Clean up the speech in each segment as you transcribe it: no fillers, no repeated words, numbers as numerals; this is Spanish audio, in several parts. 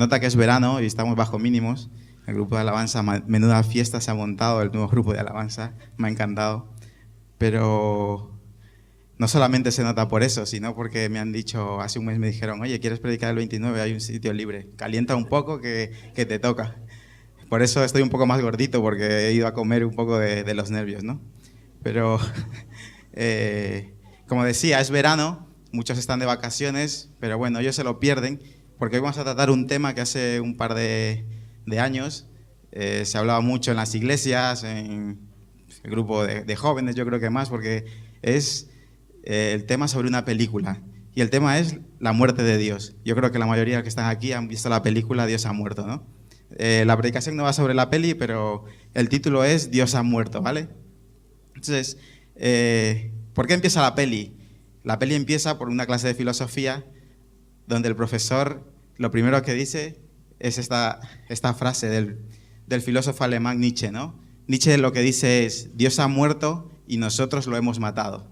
nota que es verano y estamos bajo mínimos. El grupo de alabanza, menuda fiesta se ha montado, el nuevo grupo de alabanza, me ha encantado. Pero no solamente se nota por eso, sino porque me han dicho, hace un mes me dijeron, oye, ¿quieres predicar el 29? Hay un sitio libre, calienta un poco que te toca. Por eso estoy un poco más gordito, porque he ido a comer un poco de los nervios, ¿no? Pero, como decía, es verano, muchos están de vacaciones, pero bueno, ellos se lo pierden, porque hoy vamos a tratar un tema que hace un par de años se hablaba mucho en las iglesias, en el grupo de jóvenes, yo creo que más, porque es el tema sobre una película. Y el tema es la muerte de Dios. Yo creo que la mayoría que están aquí han visto la película Dios ha muerto, ¿no? La predicación no va sobre la peli, pero el título es Dios ha muerto, ¿vale? Entonces, ¿por qué empieza la peli? La peli empieza por una clase de filosofía donde el profesor lo primero que dice es esta frase del filósofo alemán Nietzsche, ¿no? Nietzsche lo que dice es, Dios ha muerto y nosotros lo hemos matado.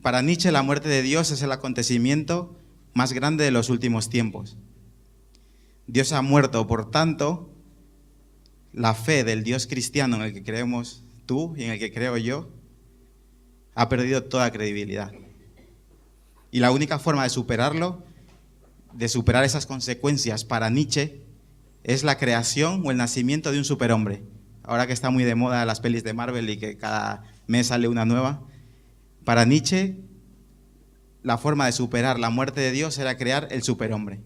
Para Nietzsche la muerte de Dios es el acontecimiento más grande de los últimos tiempos. Dios ha muerto, por tanto, la fe del Dios cristiano en el que creemos tú y en el que creo yo, ha perdido toda credibilidad. Y la única forma de superarlo, de superar esas consecuencias para Nietzsche, es la creación o el nacimiento de un superhombre. Ahora que está muy de moda las pelis de Marvel y que cada mes sale una nueva, para Nietzsche, la forma de superar la muerte de Dios era crear el superhombre,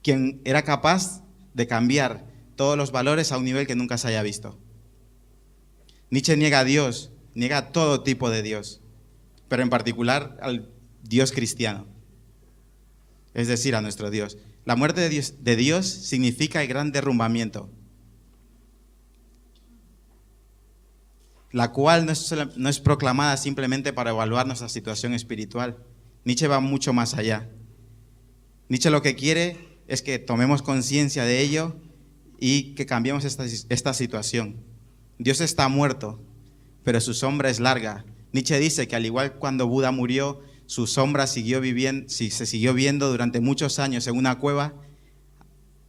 quien era capaz de cambiar todos los valores a un nivel que nunca se haya visto. Nietzsche niega a Dios, niega a todo tipo de Dios, pero en particular al Dios cristiano, es decir, a nuestro Dios. La muerte de Dios significa el gran derrumbamiento, la cual no es proclamada simplemente para evaluar nuestra situación espiritual. Nietzsche va mucho más allá. Nietzsche lo que quiere es que tomemos conciencia de ello y que cambiemos esta situación. Dios está muerto, pero su sombra es larga. Nietzsche dice que al igual cuando Buda murió, su sombra se siguió viendo durante muchos años en una cueva,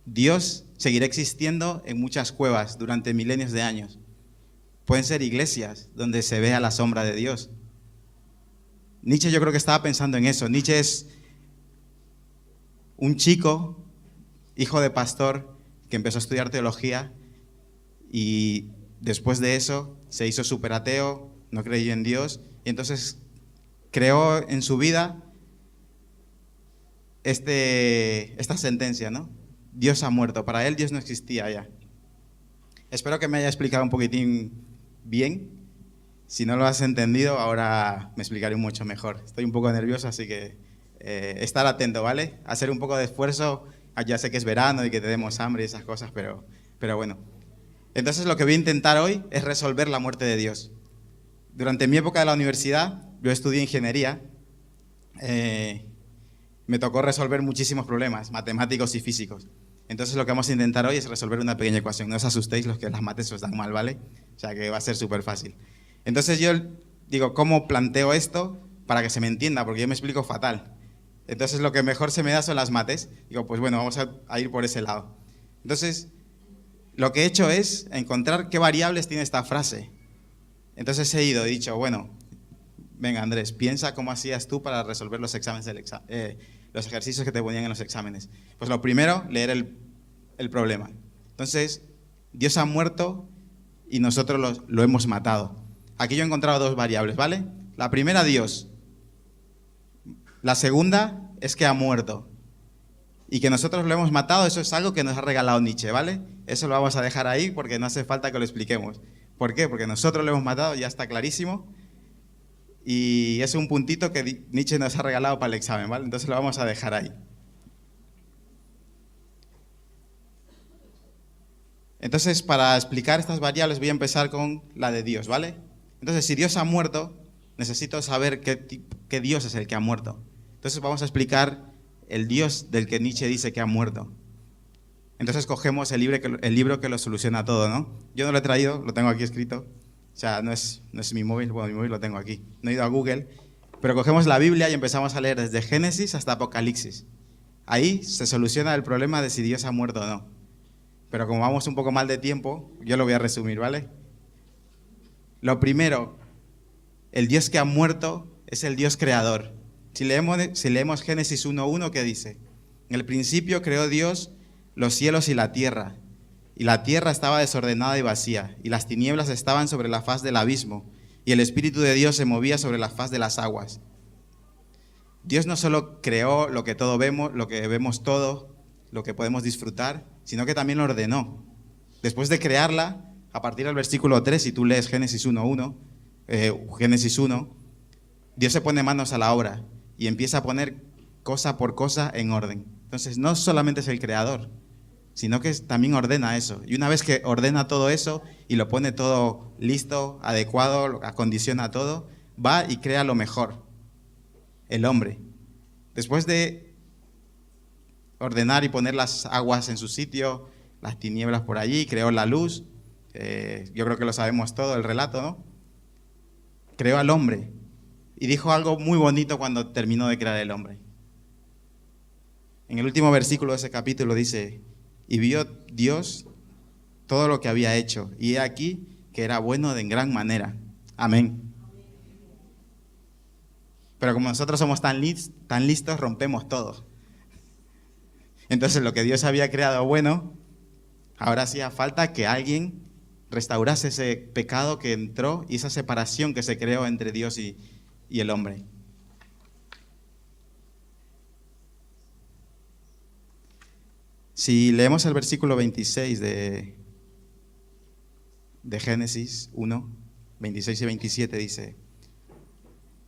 Dios seguirá existiendo en muchas cuevas durante milenios de años. Pueden ser iglesias donde se vea la sombra de Dios. Nietzsche yo creo que estaba pensando en eso. Nietzsche es un chico, hijo de pastor, que empezó a estudiar teología y después de eso se hizo súper ateo, no creyó en Dios y entonces creó en su vida esta sentencia, ¿no? Dios ha muerto. Para él Dios no existía ya. Espero que me haya explicado un poquitín bien. Si no lo has entendido, ahora me explicaré mucho mejor. Estoy un poco nervioso, así que estar atento, ¿vale? Hacer un poco de esfuerzo. Ya sé que es verano y que tenemos hambre y esas cosas, pero bueno. Entonces lo que voy a intentar hoy es resolver la muerte de Dios. Durante mi época de la universidad, yo estudié ingeniería. Me tocó resolver muchísimos problemas, matemáticos y físicos. Entonces lo que vamos a intentar hoy es resolver una pequeña ecuación. No os asustéis los que las mates os dan mal, ¿vale? O sea que va a ser súper fácil. Entonces yo digo, ¿cómo planteo esto para que se me entienda? Porque yo me explico fatal. Entonces lo que mejor se me da son las mates. Digo, pues bueno, vamos a ir por ese lado. Entonces, lo que he hecho es encontrar qué variables tiene esta frase. Entonces he dicho, bueno, venga Andrés, piensa cómo hacías tú para resolver los exámenes los ejercicios que te ponían en los exámenes. Pues lo primero, leer el problema. Entonces, Dios ha muerto y nosotros lo hemos matado. Aquí yo he encontrado dos variables, ¿vale? La primera, Dios. La segunda es que ha muerto. Y que nosotros lo hemos matado, eso es algo que nos ha regalado Nietzsche, ¿vale? Eso lo vamos a dejar ahí porque no hace falta que lo expliquemos. ¿Por qué? Porque nosotros lo hemos matado, ya está clarísimo. Y es un puntito que Nietzsche nos ha regalado para el examen, ¿vale? Entonces lo vamos a dejar ahí. Entonces, para explicar estas variables voy a empezar con la de Dios, ¿vale? Entonces, si Dios ha muerto, necesito saber qué Dios es el que ha muerto. Entonces vamos a explicar el Dios del que Nietzsche dice que ha muerto. Entonces cogemos el libro que lo soluciona todo, ¿no? Yo no lo he traído, lo tengo aquí escrito. O sea, no es mi móvil, bueno, mi móvil lo tengo aquí. No he ido a Google, pero cogemos la Biblia y empezamos a leer desde Génesis hasta Apocalipsis. Ahí se soluciona el problema de si Dios ha muerto o no. Pero como vamos un poco mal de tiempo, yo lo voy a resumir, ¿vale? Lo primero, el Dios que ha muerto es el Dios creador. Si leemos Génesis 1:1, ¿qué dice? En el principio creó Dios los cielos y la tierra estaba desordenada y vacía, y las tinieblas estaban sobre la faz del abismo, y el Espíritu de Dios se movía sobre la faz de las aguas. Dios no solo creó lo que vemos todo, lo que podemos disfrutar, sino que también lo ordenó. Después de crearla, a partir del versículo 3, si tú lees Génesis 1:1, Génesis 1, Dios se pone manos a la obra y empieza a poner cosa por cosa en orden. Entonces, no solamente es el creador, sino que también ordena eso. Y una vez que ordena todo eso y lo pone todo listo, adecuado, acondiciona todo, va y crea lo mejor, el hombre. Después de ordenar y poner las aguas en su sitio, las tinieblas por allí, creó la luz, yo creo que lo sabemos todo, el relato, ¿no? Creó al hombre y dijo algo muy bonito cuando terminó de crear el hombre. En el último versículo de ese capítulo dice: y vio Dios todo lo que había hecho, y he aquí que era bueno de en gran manera. Amén. Pero como nosotros somos tan listos, rompemos todo. Entonces lo que Dios había creado bueno, ahora hacía falta que alguien restaurase ese pecado que entró y esa separación que se creó entre Dios y el hombre. Si leemos el versículo 26 de Génesis 1, 26 y 27 dice: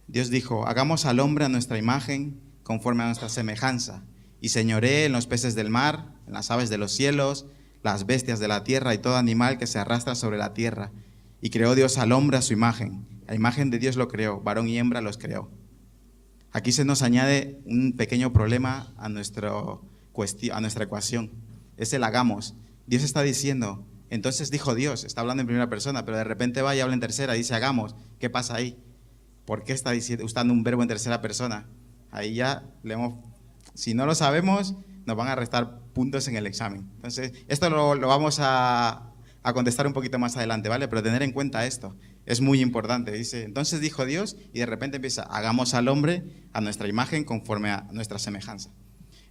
Dios dijo: hagamos al hombre a nuestra imagen, conforme a nuestra semejanza, y señoree en los peces del mar, en las aves de los cielos, las bestias de la tierra y todo animal que se arrastra sobre la tierra. Y creó Dios al hombre a su imagen. A imagen de Dios lo creó, varón y hembra los creó. Aquí se nos añade un pequeño problema a nuestra ecuación. Es el hagamos. Dios está diciendo, entonces dijo Dios, está hablando en primera persona, pero de repente va y habla en tercera, dice hagamos. ¿Qué pasa ahí? ¿Por qué está usando un verbo en tercera persona? Ahí ya si no lo sabemos, nos van a restar puntos en el examen. Entonces, esto lo vamos a contestar un poquito más adelante, ¿vale? Pero tener en cuenta esto es muy importante. Dice, entonces dijo Dios, y de repente empieza, hagamos al hombre a nuestra imagen conforme a nuestra semejanza.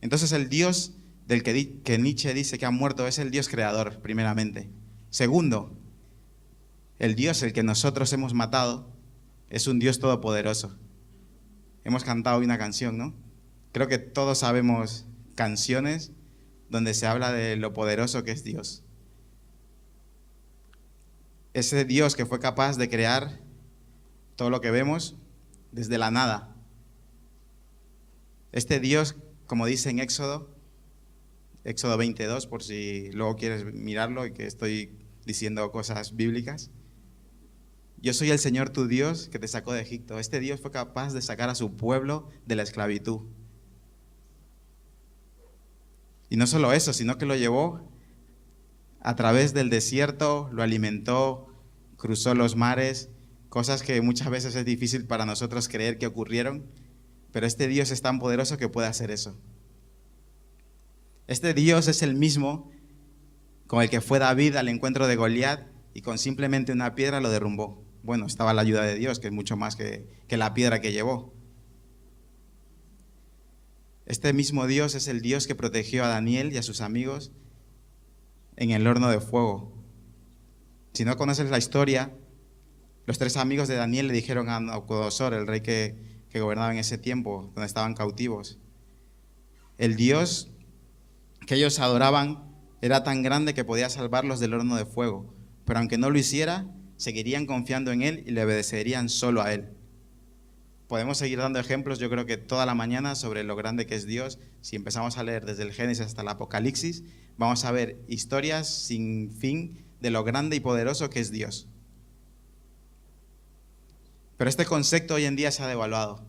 Entonces el Dios del que Nietzsche dice que ha muerto es el Dios creador, primeramente. Segundo, el Dios el que nosotros hemos matado es un Dios todopoderoso. Hemos cantado hoy una canción, ¿no? Creo que todos sabemos canciones donde se habla de lo poderoso que es Dios. Ese Dios que fue capaz de crear todo lo que vemos desde la nada. Este Dios, como dice en Éxodo 22, por si luego quieres mirarlo y que estoy diciendo cosas bíblicas. Yo soy el Señor tu Dios que te sacó de Egipto. Este Dios fue capaz de sacar a su pueblo de la esclavitud. Y no solo eso, sino que lo llevó a través del desierto, lo alimentó, cruzó los mares, cosas que muchas veces es difícil para nosotros creer que ocurrieron, pero este Dios es tan poderoso que puede hacer eso. Este Dios es el mismo con el que fue David al encuentro de Goliat y con simplemente una piedra lo derrumbó. Bueno, estaba la ayuda de Dios, que es mucho más que la piedra que llevó. Este mismo Dios es el Dios que protegió a Daniel y a sus amigos en el horno de fuego. Si no conoces la historia, los 3 amigos de Daniel le dijeron a Nabucodonosor, el rey que gobernaba en ese tiempo, donde estaban cautivos, el Dios que ellos adoraban era tan grande que podía salvarlos del horno de fuego, pero aunque no lo hiciera, seguirían confiando en Él y le obedecerían solo a Él. Podemos seguir dando ejemplos, yo creo que toda la mañana, sobre lo grande que es Dios. Si empezamos a leer desde el Génesis hasta el Apocalipsis, vamos a ver historias sin fin de lo grande y poderoso que es Dios. Pero este concepto hoy en día se ha devaluado.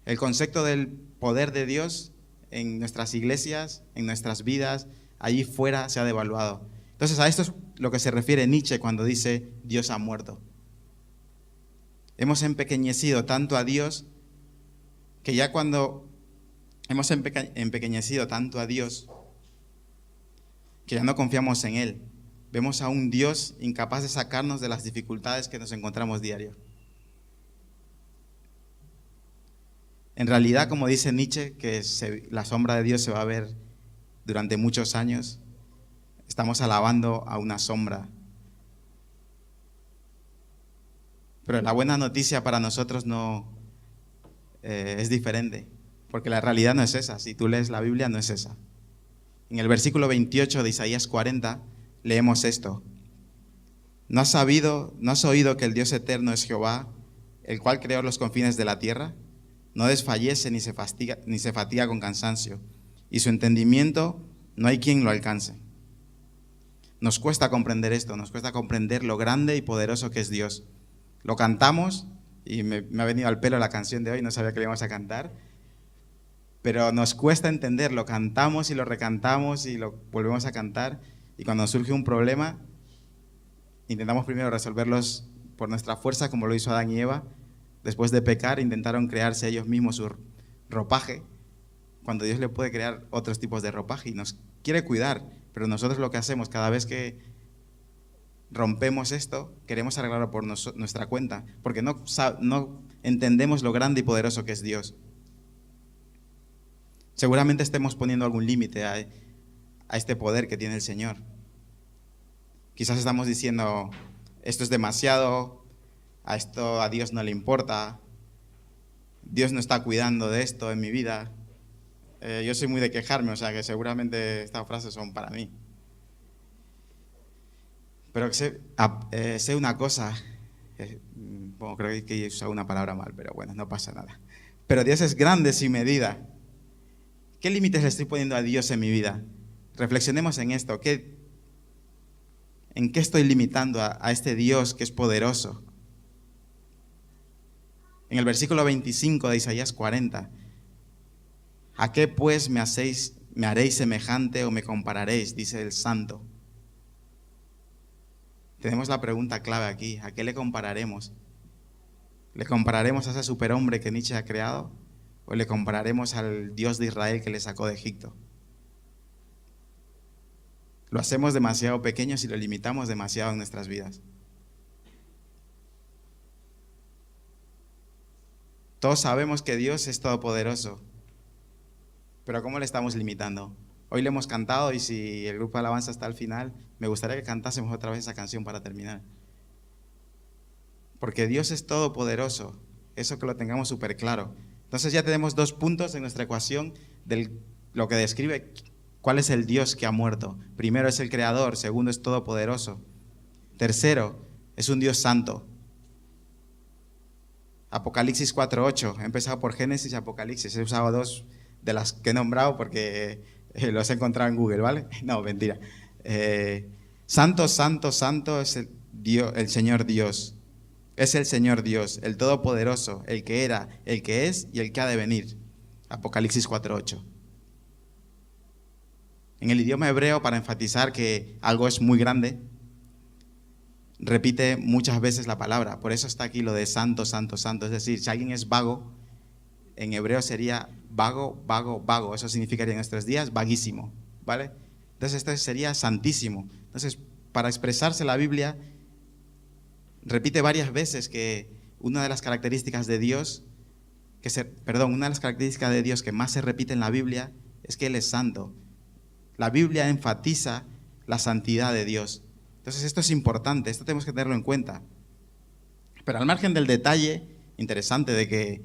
El concepto del poder de Dios en nuestras iglesias, en nuestras vidas, allí fuera se ha devaluado. Entonces a esto es lo que se refiere Nietzsche cuando dice Dios ha muerto. Hemos empequeñecido tanto a Dios que ya cuando Hemos empequeñecido tanto a Dios que ya no confiamos en Él. Vemos a un Dios incapaz de sacarnos de las dificultades que nos encontramos diario. En realidad, como dice Nietzsche, que la sombra de Dios se va a ver durante muchos años, estamos alabando a una sombra. Pero la buena noticia para nosotros no es diferente, porque la realidad no es esa. Si tú lees la Biblia, no es esa. En el versículo 28 de Isaías 40 leemos esto. ¿No has oído que el Dios eterno es Jehová, el cual creó los confines de la tierra? No desfallece ni se fatiga con cansancio, y su entendimiento no hay quien lo alcance. Nos cuesta comprender esto, nos cuesta comprender lo grande y poderoso que es Dios. Lo cantamos, y me ha venido al pelo la canción de hoy, no sabía que le íbamos a cantar, pero nos cuesta entender, lo cantamos y lo recantamos y lo volvemos a cantar, y cuando surge un problema, intentamos primero resolverlos por nuestra fuerza, como lo hizo Adán y Eva. Después de pecar, intentaron crearse ellos mismos su ropaje, cuando Dios le puede crear otros tipos de ropaje y nos quiere cuidar, pero nosotros lo que hacemos cada vez que rompemos esto, queremos arreglarlo por nuestra cuenta, porque no entendemos lo grande y poderoso que es Dios. Seguramente estemos poniendo algún límite a este poder que tiene el Señor. Quizás estamos diciendo, esto es demasiado, a Dios no le importa, Dios no está cuidando de esto en mi vida. Yo soy muy de quejarme, o sea que seguramente estas frases son para mí. Pero sé una cosa, bueno, creo que he usado una palabra mal, pero bueno, no pasa nada. Pero Dios es grande sin medida. ¿Qué límites le estoy poniendo a Dios en mi vida? Reflexionemos en esto. ¿En qué estoy limitando a este Dios que es poderoso? En el versículo 25 de Isaías 40, ¿a qué pues me haréis semejante o me compararéis? Dice el Santo. Tenemos la pregunta clave aquí, ¿a qué le compararemos? ¿Le compararemos a ese superhombre que Nietzsche ha creado? ¿O le compararemos al Dios de Israel que le sacó de Egipto? Lo hacemos demasiado pequeño y lo limitamos demasiado en nuestras vidas. Todos sabemos que Dios es todopoderoso, pero ¿cómo le estamos limitando? Hoy le hemos cantado y si el grupo de alabanza está al final, me gustaría que cantásemos otra vez esa canción para terminar. Porque Dios es todopoderoso, eso que lo tengamos súper claro. Entonces ya tenemos 2 puntos en nuestra ecuación de lo que describe cuál es el Dios que ha muerto. Primero es el creador, segundo es todopoderoso. Tercero, es un Dios santo. Apocalipsis 4:8, he empezado por Génesis y Apocalipsis, he usado 2 de las que he nombrado porque los he encontrado en Google, ¿vale? No, mentira. Santo, santo, santo es el Señor Dios. Es el Señor Dios, el Todopoderoso, el que era, el que es y el que ha de venir. Apocalipsis 4:8. En el idioma hebreo, para enfatizar que algo es muy grande, repite muchas veces la palabra. Por eso está aquí lo de santo, santo, santo. Es decir, si alguien es vago, en hebreo sería vago, vago, vago. Eso significaría en nuestros días vaguísimo, ¿vale? Entonces esto sería santísimo. Entonces, para expresarse la Biblia, repite varias veces que una de las características de Dios, una de las características de Dios que más se repite en la Biblia es que Él es santo. La Biblia enfatiza la santidad de Dios. Entonces esto es importante, esto tenemos que tenerlo en cuenta. Pero al margen del detalle interesante de que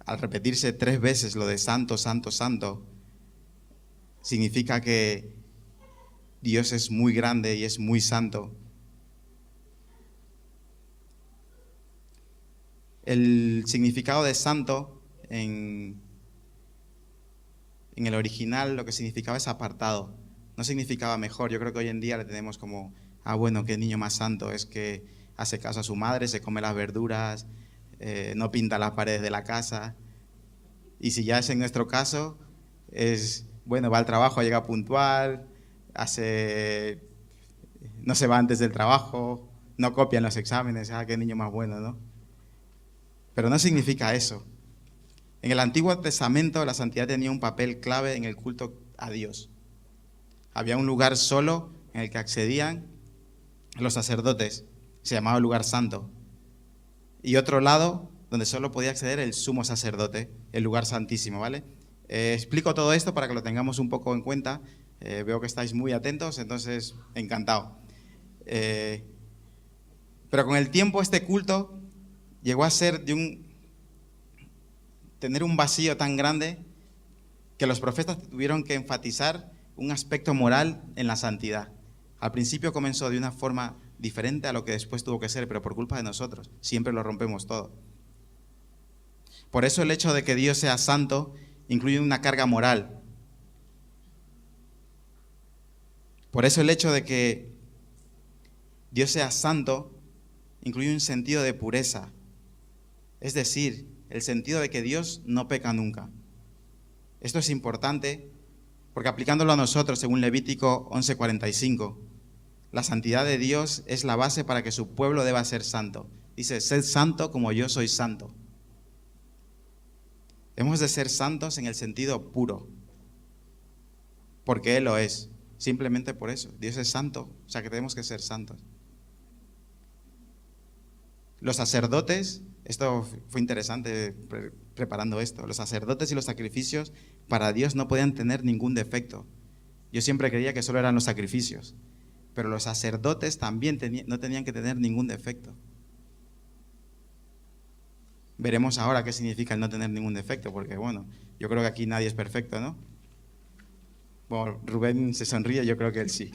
al repetirse 3 veces lo de santo, santo, santo, significa que Dios es muy grande y es muy santo. El significado de santo en el original lo que significaba es apartado, no significaba mejor. Yo creo que hoy en día le tenemos como, bueno, qué niño más santo, es que hace caso a su madre, se come las verduras, no pinta las paredes de la casa. Y si ya es en nuestro caso, bueno, va al trabajo, llega puntual, no se va antes del trabajo, no copia en los exámenes, qué niño más bueno, ¿no? Pero no significa eso. En el Antiguo Testamento la santidad tenía un papel clave en el culto a Dios. Había un lugar solo en el que accedían los sacerdotes, se llamaba lugar santo. Y otro lado donde solo podía acceder el sumo sacerdote, el lugar santísimo, ¿vale? Explico todo esto para que lo tengamos un poco en cuenta. Veo que estáis muy atentos, entonces encantado. Pero con el tiempo este culto llegó a ser tener un vacío tan grande que los profetas tuvieron que enfatizar un aspecto moral en la santidad. Al principio comenzó de una forma diferente a lo que después tuvo que ser, pero por culpa de nosotros. Siempre lo rompemos todo. Por eso el hecho de que Dios sea santo incluye una carga moral. Por eso el hecho de que Dios sea santo incluye un sentido de pureza. Es decir, el sentido de que Dios no peca nunca. Esto es importante porque aplicándolo a nosotros, según Levítico 11:45, la santidad de Dios es la base para que su pueblo deba ser santo. Dice, sed santo como yo soy santo. Hemos de ser santos en el sentido puro, porque Él lo es. Simplemente por eso. Dios es santo, o sea que tenemos que ser santos. Los sacerdotes, esto fue interesante preparando esto, los sacerdotes y los sacrificios para Dios no podían tener ningún defecto. Yo siempre creía que solo eran los sacrificios, pero los sacerdotes también no tenían que tener ningún defecto. Veremos ahora qué significa el no tener ningún defecto, porque bueno, yo creo que aquí nadie es perfecto, ¿no? Bueno, Rubén se sonríe, yo creo que él sí.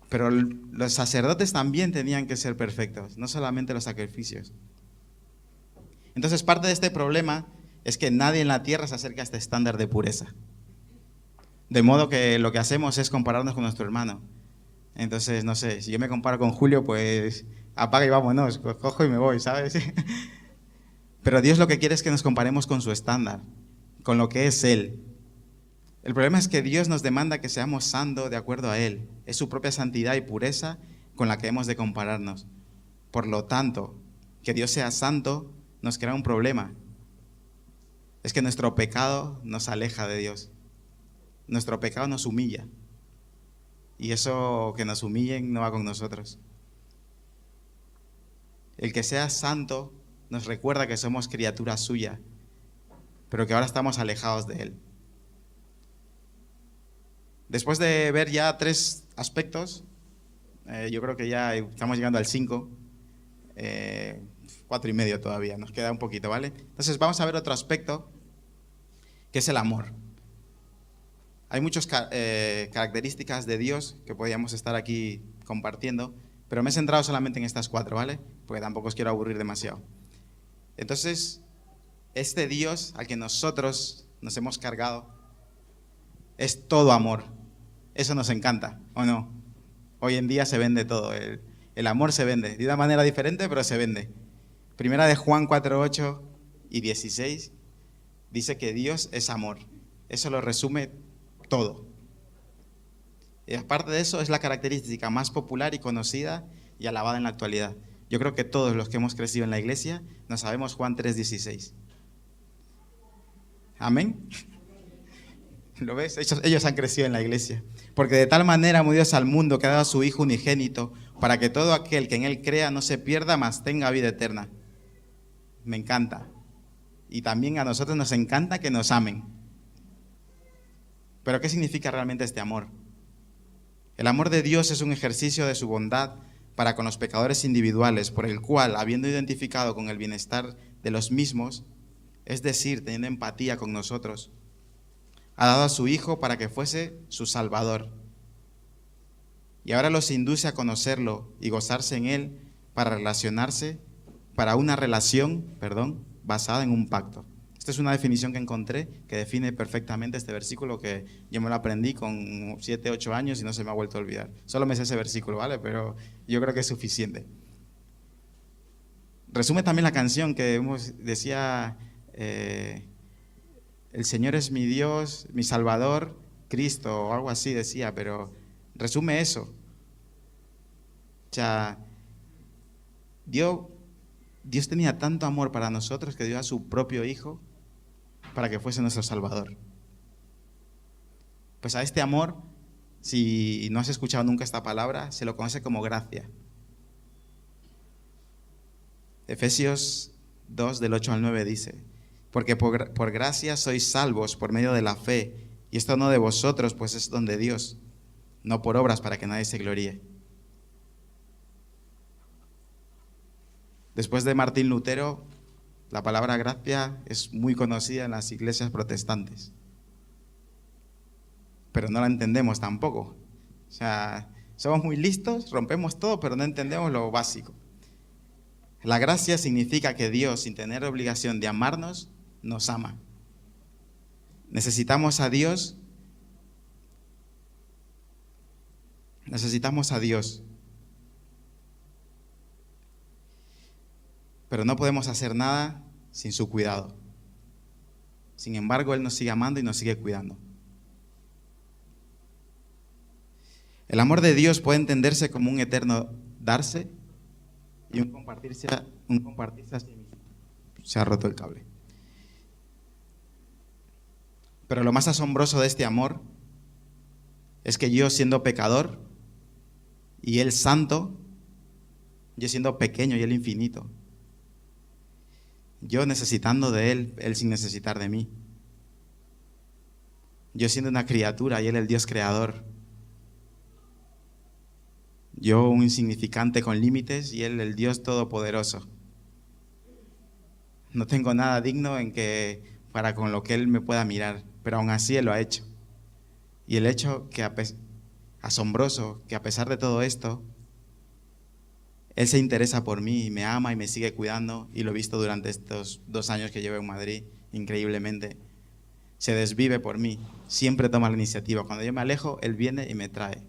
Pero los sacerdotes también tenían que ser perfectos, no solamente los sacrificios. Entonces, parte de este problema es que nadie en la tierra se acerca a este estándar de pureza. De modo que lo que hacemos es compararnos con nuestro hermano. Entonces, no sé, si yo me comparo con Julio, pues apaga y vámonos, cojo y me voy, ¿sabes? Pero Dios lo que quiere es que nos comparemos con su estándar, con lo que es Él. El problema es que Dios nos demanda que seamos santos de acuerdo a Él. Es su propia santidad y pureza con la que hemos de compararnos. Por lo tanto, que Dios sea santo nos crea un problema. Es que nuestro pecado nos aleja de Dios. Nuestro pecado nos humilla. Y eso que nos humillen no va con nosotros. El que sea santo nos recuerda que somos criaturas suyas, pero que ahora estamos alejados de Él. Después de ver ya 3 aspectos, yo creo que ya estamos llegando al 5, 4 y medio todavía, nos queda un poquito, ¿vale? Entonces vamos a ver otro aspecto, que es el amor. Hay muchas características de Dios que podríamos estar aquí compartiendo, pero me he centrado solamente en estas 4, ¿vale? Porque tampoco os quiero aburrir demasiado. Entonces, este Dios al que nosotros nos hemos cargado es todo amor. Eso nos encanta, ¿o no? Hoy en día se vende todo. El amor se vende, de una manera diferente, pero se vende. Primera de Juan 4:8 y 16 dice que Dios es amor. Eso lo resume todo. Y aparte de eso, es la característica más popular y conocida y alabada en la actualidad. Yo creo que todos los que hemos crecido en la iglesia nos sabemos Juan 3:16. Amén. ¿Lo ves? Ellos han crecido en la iglesia. Porque de tal manera amó Dios al mundo que ha dado a su Hijo unigénito, para que todo aquel que en Él crea no se pierda, mas tenga vida eterna. Me encanta. Y también a nosotros nos encanta que nos amen. Pero ¿qué significa realmente este amor? El amor de Dios es un ejercicio de su bondad para con los pecadores individuales, por el cual, habiendo identificado con el bienestar de los mismos, es decir, teniendo empatía con nosotros, ha dado a su Hijo para que fuese su Salvador. Y ahora los induce a conocerlo y gozarse en Él para una relación basada en un pacto. Esta es una definición que encontré que define perfectamente este versículo, que yo me lo aprendí con 7, 8 años y no se me ha vuelto a olvidar. Solo me sé ese versículo, ¿vale? Pero yo creo que es suficiente. Resume también la canción que decía... el Señor es mi Dios, mi Salvador, Cristo, o algo así decía, pero resume eso. O sea, dio Dios tenía tanto amor para nosotros que dio a su propio Hijo para que fuese nuestro Salvador. Pues a este amor, si no has escuchado nunca esta palabra, se lo conoce como gracia. Efesios 2, del 8 al 9 dice: porque por gracia sois salvos por medio de la fe, y esto no de vosotros, pues es don de Dios, no por obras para que nadie se gloríe. Después de Martín Lutero, la palabra gracia es muy conocida en las iglesias protestantes, pero no la entendemos tampoco. O sea, somos muy listos, rompemos todo, pero no entendemos lo básico. La gracia significa que Dios, sin tener obligación de amarnos, nos ama. Necesitamos a Dios. Pero no podemos hacer nada sin su cuidado. Sin embargo, Él nos sigue amando y nos sigue cuidando. El amor de Dios puede entenderse como un eterno darse y un compartirse a sí mismo. Se ha roto el cable. Pero lo más asombroso de este amor es que yo, siendo pecador, y Él santo, yo siendo pequeño y Él infinito, yo necesitando de Él sin necesitar de mí, yo siendo una criatura y Él el Dios creador, yo un insignificante con límites y Él el Dios todopoderoso. No tengo nada digno para con lo que Él me pueda mirar, pero aún así Él lo ha hecho. Y el hecho asombroso que a pesar de todo esto, Él se interesa por mí y me ama y me sigue cuidando, y lo he visto durante estos 2 años que llevo en Madrid, increíblemente. Se desvive por mí, siempre toma la iniciativa. Cuando yo me alejo, Él viene y me trae.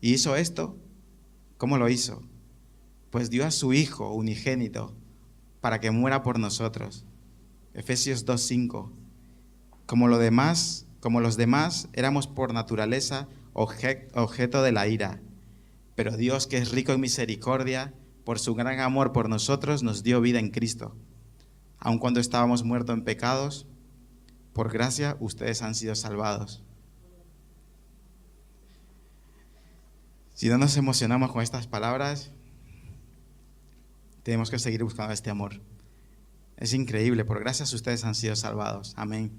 ¿Y hizo esto? ¿Cómo lo hizo? Pues dio a su Hijo unigénito para que muera por nosotros. Efesios 2:5. Como los demás, éramos por naturaleza objeto de la ira. Pero Dios, que es rico en misericordia, por su gran amor por nosotros, nos dio vida en Cristo. Aun cuando estábamos muertos en pecados, por gracia ustedes han sido salvados. Si no nos emocionamos con estas palabras, tenemos que seguir buscando este amor. Es increíble, por gracias ustedes han sido salvados. Amén.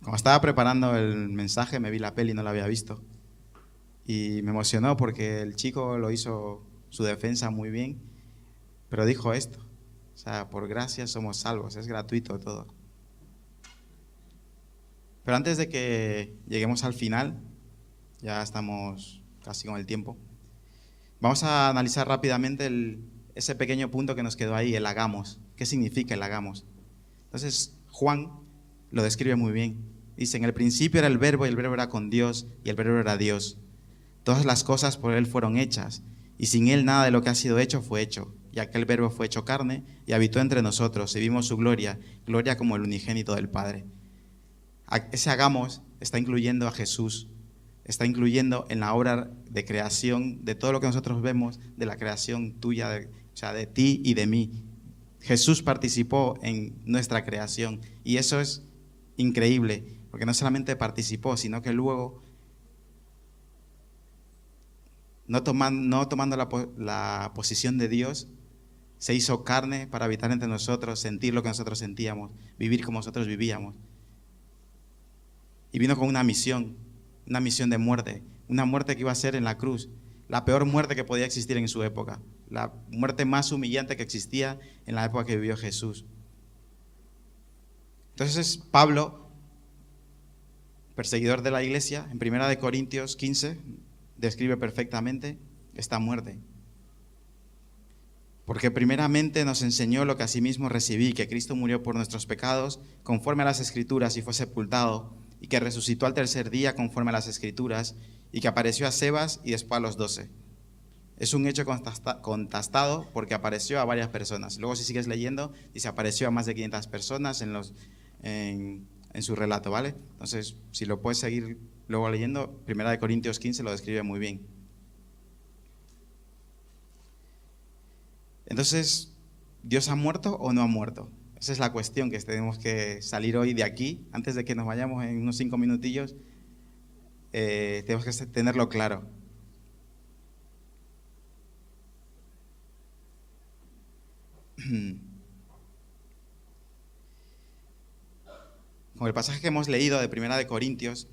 Cuando estaba preparando el mensaje, me vi la peli y no la había visto. Y me emocionó porque el chico lo hizo su defensa muy bien, pero dijo esto: o sea, por gracia somos salvos, es gratuito todo. Pero antes de que lleguemos al final, ya estamos casi con el tiempo, vamos a analizar rápidamente ese pequeño punto que nos quedó ahí, el hagamos. ¿Qué significa el hagamos? Entonces, Juan lo describe muy bien. Dice: en el principio era el verbo, y el verbo era con Dios, y el verbo era Dios. Todas las cosas por Él fueron hechas, y sin Él nada de lo que ha sido hecho fue hecho. Y aquel verbo fue hecho carne, y habitó entre nosotros, y vimos su gloria, gloria como el unigénito del Padre. Ese hagamos está incluyendo a Jesús, está incluyendo en la obra de creación, de todo lo que nosotros vemos, de la creación tuya, o sea, de ti y de mí. Jesús participó en nuestra creación, y eso es increíble, porque no solamente participó, sino que luego, no tomando la posición de Dios, se hizo carne para habitar entre nosotros, sentir lo que nosotros sentíamos, vivir como nosotros vivíamos. Y vino con una misión de muerte, una muerte que iba a ser en la cruz, la peor muerte que podía existir en su época, la muerte más humillante que existía en la época que vivió Jesús. Entonces Pablo, perseguidor de la iglesia, en 1 Corintios 15, describe perfectamente esta muerte. Porque primeramente nos enseñó lo que asimismo recibí, que Cristo murió por nuestros pecados, conforme a las Escrituras, y fue sepultado, y que resucitó al tercer día, conforme a las Escrituras, y que apareció a Cebas y después a los 12. Es un hecho contrastado porque apareció a varias personas. Luego, si sigues leyendo, dice apareció a más de 500 personas en su relato, ¿vale? Entonces, si lo puedes seguir luego leyendo, 1 Corintios 15 lo describe muy bien. Entonces, ¿Dios ha muerto o no ha muerto? Esa es la cuestión que tenemos que salir hoy de aquí. Antes de que nos vayamos en unos 5 minutillos, tenemos que tenerlo claro. Con el pasaje que hemos leído de Primera de Corintios,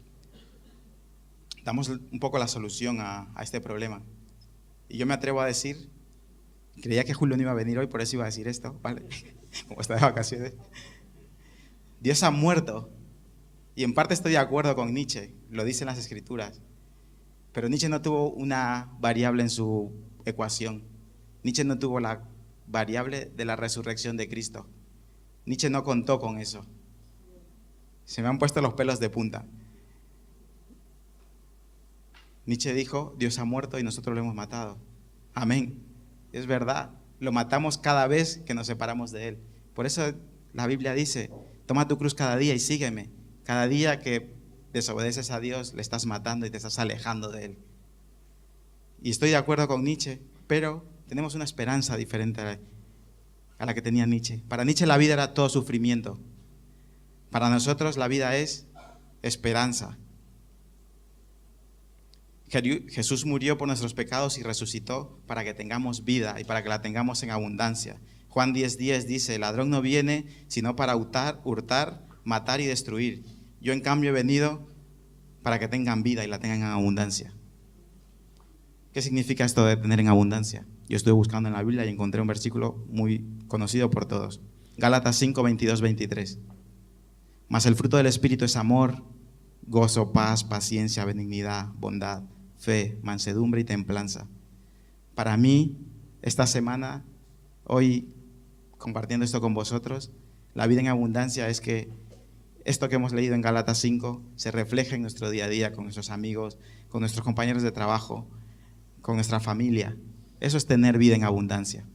damos un poco la solución a este problema. Y yo me atrevo a decir, creía que Julio no iba a venir hoy, por eso iba a decir esto, ¿vale? Como está de vacaciones. Dios ha muerto. Y en parte estoy de acuerdo con Nietzsche, lo dicen las Escrituras. Pero Nietzsche no tuvo una variable en su ecuación. Nietzsche no tuvo la variable de la resurrección de Cristo. Nietzsche no contó con eso. Se me han puesto los pelos de punta. Nietzsche dijo, Dios ha muerto y nosotros lo hemos matado. Amén. Es verdad. Lo matamos cada vez que nos separamos de Él. Por eso la Biblia dice, toma tu cruz cada día y sígueme. Cada día que desobedeces a Dios, le estás matando y te estás alejando de Él. Y estoy de acuerdo con Nietzsche, pero tenemos una esperanza diferente a la que tenía Nietzsche. Para Nietzsche la vida era todo sufrimiento. Para nosotros la vida es esperanza. Jesús murió por nuestros pecados y resucitó para que tengamos vida y para que la tengamos en abundancia. Juan 10:10 dice, el ladrón no viene sino para hurtar, matar y destruir. Yo en cambio he venido para que tengan vida y la tengan en abundancia. ¿Qué significa esto de tener en abundancia? Yo estuve buscando en la Biblia y encontré un versículo muy conocido por todos. Gálatas 5:22-23. Mas el fruto del Espíritu es amor, gozo, paz, paciencia, benignidad, bondad, fe, mansedumbre y templanza. Para mí, esta semana, hoy compartiendo esto con vosotros, la vida en abundancia es que esto que hemos leído en Gálatas 5 se refleja en nuestro día a día, con nuestros amigos, con nuestros compañeros de trabajo, con nuestra familia. Eso es tener vida en abundancia.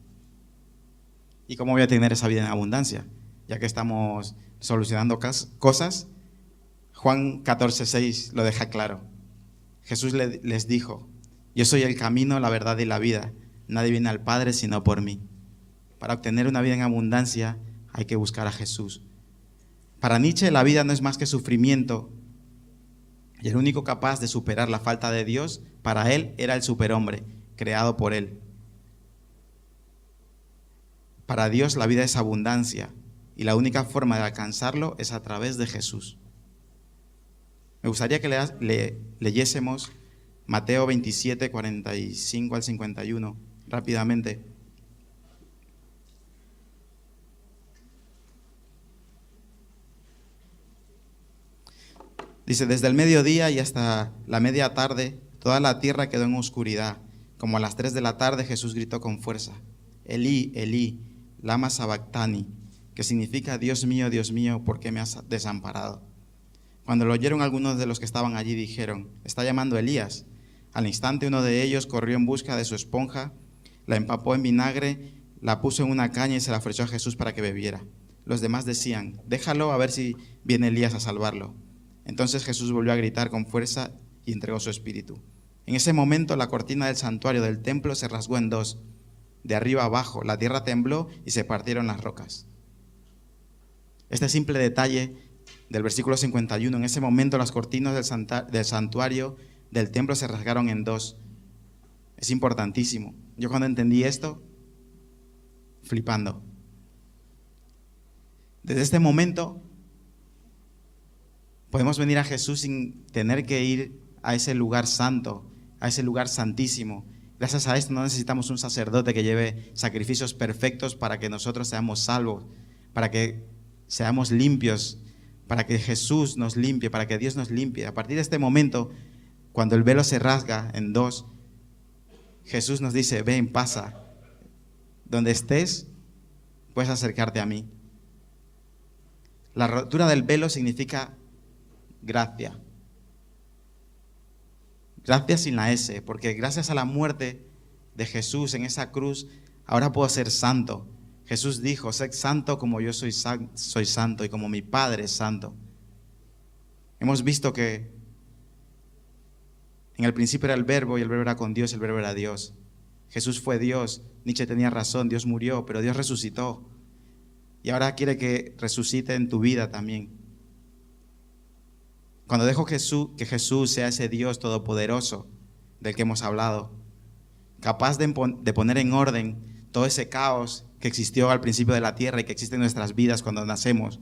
¿Y cómo voy a tener esa vida en abundancia? Ya que estamos solucionando cosas, Juan 14:6 lo deja claro. Jesús les dijo, yo soy el camino, la verdad y la vida. Nadie viene al Padre sino por mí. Para obtener una vida en abundancia hay que buscar a Jesús. Para Nietzsche la vida no es más que sufrimiento y el único capaz de superar la falta de Dios para él era el superhombre, creado por él. Para Dios la vida es abundancia y la única forma de alcanzarlo es a través de Jesús. Me gustaría que leyésemos Mateo 27, 45 al 51, rápidamente. Dice, desde el mediodía y hasta la media tarde, toda la tierra quedó en oscuridad. Como a las 3 de la tarde, Jesús gritó con fuerza, Elí, Elí, lama sabactani, que significa, Dios mío, ¿por qué me has desamparado? Cuando lo oyeron algunos de los que estaban allí, dijeron, está llamando a Elías. Al instante uno de ellos corrió en busca de su esponja, la empapó en vinagre, la puso en una caña y se la ofreció a Jesús para que bebiera. Los demás decían, déjalo a ver si viene Elías a salvarlo. Entonces Jesús volvió a gritar con fuerza y entregó su espíritu. En ese momento la cortina del santuario del templo se rasgó en dos, de arriba abajo. La tierra tembló y se partieron las rocas. Este simple detalle del versículo 51, en ese momento las cortinas del santuario del templo se rasgaron en dos. Es importantísimo. Yo cuando entendí esto, flipando. Desde este momento podemos venir a Jesús sin tener que ir a ese lugar santo, a ese lugar santísimo. Gracias a esto no necesitamos un sacerdote que lleve sacrificios perfectos para que nosotros seamos salvos, para que seamos limpios, para que Jesús nos limpie, para que Dios nos limpie. A partir de este momento, cuando el velo se rasga en dos, Jesús nos dice, ven, pasa. Donde estés, puedes acercarte a mí. La rotura del velo significa gracia. Gracia sin la S, porque gracias a la muerte de Jesús en esa cruz, ahora puedo ser santo. Jesús dijo, sed santo como yo soy santo y como mi Padre es santo. Hemos visto que en el principio era el verbo y el verbo era con Dios y el verbo era Dios. Jesús fue Dios. Nietzsche tenía razón, Dios murió, pero Dios resucitó. Y ahora quiere que resucite en tu vida también. Cuando dejo que Jesús sea ese Dios todopoderoso del que hemos hablado, capaz de poner en orden todo ese caos que existió al principio de la tierra y que existe en nuestras vidas cuando nacemos.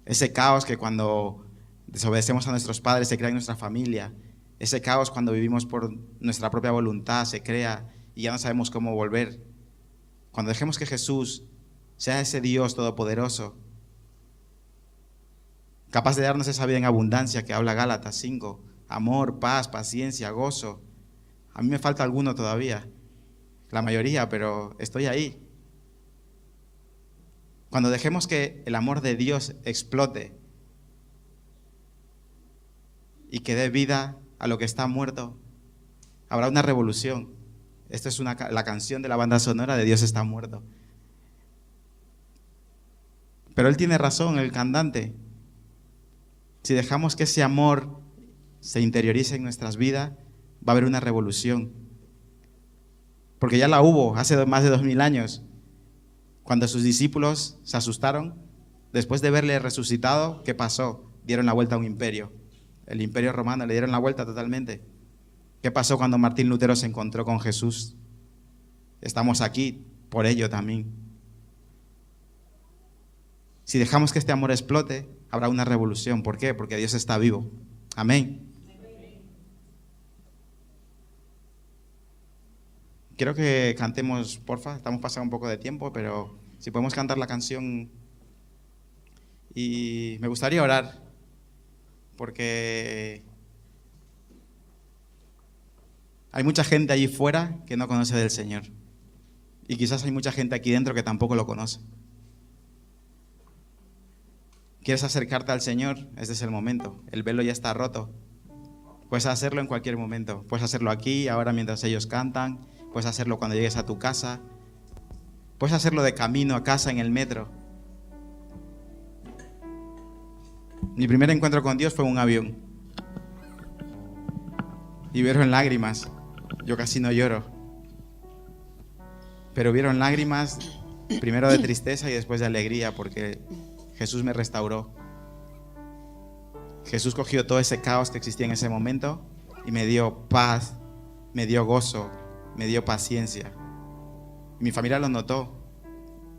Ese caos que cuando desobedecemos a nuestros padres se crea en nuestra familia. Ese caos cuando vivimos por nuestra propia voluntad se crea y ya no sabemos cómo volver. Cuando dejemos que Jesús sea ese Dios todopoderoso, capaz de darnos esa vida en abundancia que habla Gálatas 5, amor, paz, paciencia, gozo. A mí me falta alguno todavía, la mayoría, pero estoy ahí. Cuando dejemos que el amor de Dios explote y que dé vida a lo que está muerto, habrá una revolución. Esta es la canción de la banda sonora de Dios está muerto. Pero él tiene razón, el cantante. Si dejamos que ese amor se interiorice en nuestras vidas, va a haber una revolución. Porque ya la hubo hace más de 2000 años. Cuando sus discípulos se asustaron, después de verle resucitado, ¿qué pasó? Dieron la vuelta a un imperio. El imperio romano le dieron la vuelta totalmente. ¿Qué pasó cuando Martín Lutero se encontró con Jesús? Estamos aquí por ello también. Si dejamos que este amor explote, habrá una revolución. ¿Por qué? Porque Dios está vivo. Amén. Quiero que cantemos, porfa. Estamos pasando un poco de tiempo, pero si podemos cantar la canción. Y me gustaría orar, porque hay mucha gente allí fuera que no conoce del Señor. Y quizás hay mucha gente aquí dentro que tampoco lo conoce. ¿Quieres acercarte al Señor? Este es el momento. El velo ya está roto. Puedes hacerlo en cualquier momento. Puedes hacerlo aquí, ahora mientras ellos cantan. Puedes hacerlo cuando llegues a tu casa. Puedes hacerlo de camino a casa en el metro. Mi primer encuentro con Dios fue en un avión. Y vieron lágrimas. Yo casi no lloro. Pero vieron lágrimas, primero de tristeza y después de alegría, porque Jesús me restauró. Jesús cogió todo ese caos que existía en ese momento y me dio paz, me dio gozo, me dio paciencia. Mi familia lo notó.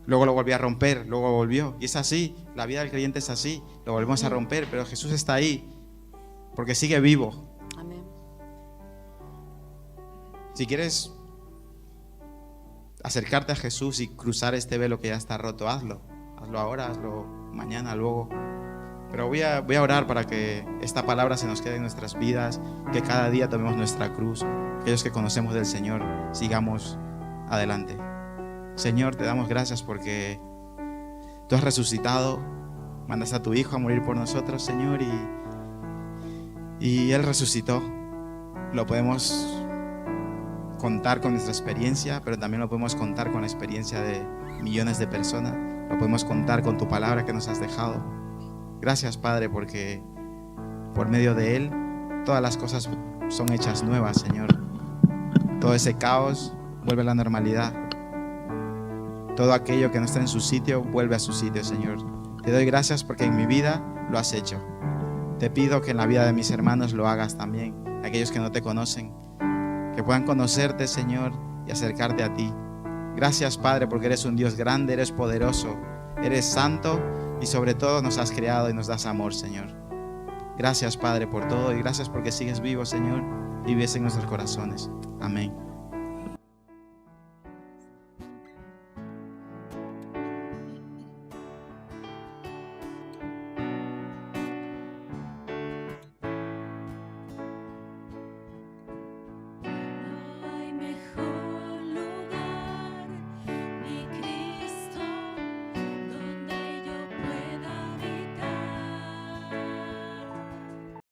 Luego lo volví a romper, luego volvió. Y es así, la vida del creyente es así. Lo volvemos a romper, pero Jesús está ahí, porque sigue vivo. Amén. Si quieres acercarte a Jesús y cruzar este velo que ya está roto, hazlo. Hazlo ahora, hazlo mañana, luego. Pero voy a orar para que esta palabra se nos quede en nuestras vidas, que cada día tomemos nuestra cruz. Aquellos que conocemos del Señor, sigamos adelante. Señor, te damos gracias porque tú has resucitado, mandas a tu Hijo a morir por nosotros, Señor, y Él resucitó. Lo podemos contar con nuestra experiencia, pero también lo podemos contar con la experiencia de millones de personas. Lo podemos contar con tu palabra que nos has dejado. Gracias, Padre, porque por medio de Él todas las cosas son hechas nuevas, Señor. Todo ese caos vuelve a la normalidad. Todo aquello que no está en su sitio vuelve a su sitio, Señor. Te doy gracias porque en mi vida lo has hecho. Te pido que en la vida de mis hermanos lo hagas también, aquellos que no te conocen, que puedan conocerte, Señor, y acercarte a ti. Gracias, Padre, porque eres un Dios grande, eres poderoso, eres santo y sobre todo nos has creado y nos das amor, Señor. Gracias, Padre, por todo y gracias porque sigues vivo, Señor, y vives en nuestros corazones. Amén.